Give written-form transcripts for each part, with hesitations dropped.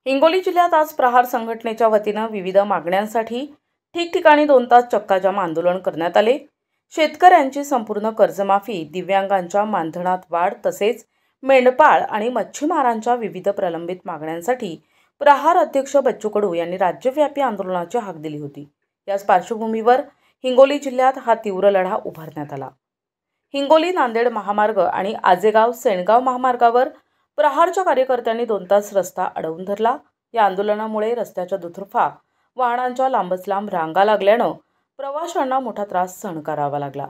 हिंगोली जिल्ह्यात आज प्रहार संघटनेच्या वतीनं विविध मागण्यांसाठी ठिकठिकाणी 2 तास चक्काजाम आंदोलन करण्यात आले। शेतकऱ्यांची संपूर्ण कर्जमाफी, दिव्यांगांच्या मानधनात वाढ तसेच मेंढपाळ आणि मच्छीमारांच्या विविध प्रलंबित मागण्यांसाठी प्रहार अध्यक्ष बच्चू कडू यांनी राज्यव्यापी आंदोलनाची हाक दिली होती। याच पार्श्वभूमीवर हिंगोली जिल्ह्यात हा तीव्र लढा उभारण्यात आला। हिंगोली नांदेड महामार्ग आणि आजेगाव सेणगाव महामार्गावर प्रहारच्या कार्यकर्त्यांनी 2 तास रस्ता अडवून धरला। या आंदोलनामुळे रस्त्याच्या दुतर्फा वाहनांच्या लांबच लांब रांगा लागल्यानं प्रवाशांना मोठा त्रास सहन करावा लागला।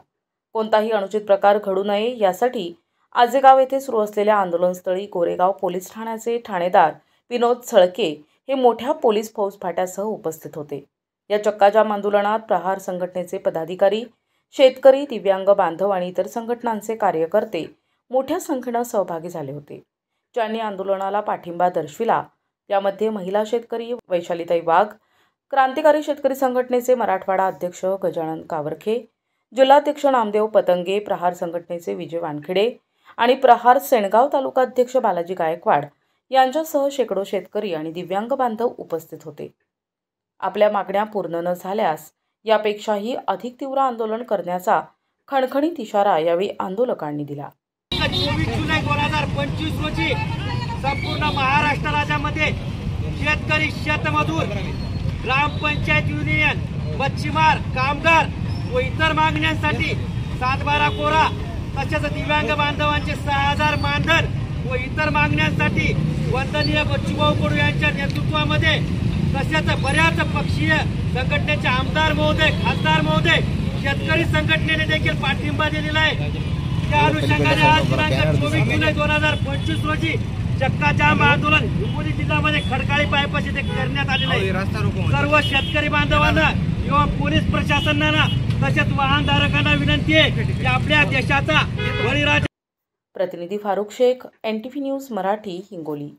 कोणताही अनुचित प्रकार घडू नये यासाठी आजेगाव येथे सुरू असलेल्या आंदोलनस्थळी गोरेगाव पोलीस ठाण्याचे ठाणेदार विनोद सळके हे मोठ्या पोलीस फौज फाट्यासह उपस्थित होते। या चक्काजाम आंदोलनात प्रहार संघटनेचे पदाधिकारी, शेतकरी, दिव्यांग बांधव आणि इतर संघटनांचे कार्यकर्ते मोठ्या संख्येने सहभागी झाले होते, ज्यांनी आंदोलनाला पाठिंबा दर्शविला। यामध्ये महिला शेतकरी वैशालीताई वाघ, क्रांतिकारी शेतकरी संघटनेचे मराठवाडा अध्यक्ष गजानन कावरखे, जिल्हाध्यक्ष नामदेव पतंगे, प्रहार संघटनेचे विजय वानखेडे आणि प्रहार सेणगाव तालुका अध्यक्ष बालाजी गायकवाड यांच्यासह शेकडो शेतकरी आणि दिव्यांग बांधव उपस्थित होते। आपल्या मागण्या पूर्ण न झाल्यास यापेक्षाही अधिक तीव्र आंदोलन करण्याचा खणखणीत इशारा यावेळी आंदोलकांनी दिला। 24 जुलै 2025 रोजी संपूर्ण महाराष्ट्र राज्यामध्ये शेतकरी, शेतमजूर, ग्रामपंचायत युनियन, मच्छीमार, कामगार व इतर मागण्यांसाठी 7/12 कोरा तसेच दिव्यांग बांधवांचे 6000 मानधन व इतर मागण्यांसाठी वंदनीय बच्चूभाऊ कडू यांच्या नेतृत्वामध्ये तसेच बऱ्याच पक्षीय संघटनेचे आमदार महोदय, खासदार महोदय, शेतकरी संघटनेने देखील पाठिंबा दिलेला आहे। त्या अनुषंगाने आज दिनांक 24 जुलै 2025 रोजी चक्काजाम आंदोलन हिंगोली जिल्ह्यामध्ये खडकाळी बायपास येथे करण्यात आलेले आहे। सर्व शेतकरी बांधवांना किंवा पोलीस प्रशासनाला तसेच वाहनधारकांना विनंती आहे की आपल्या देशाचा बळीराजा। प्रतिनिधी फारुख शेख, NTV न्यूज मराठी, हिंगोली।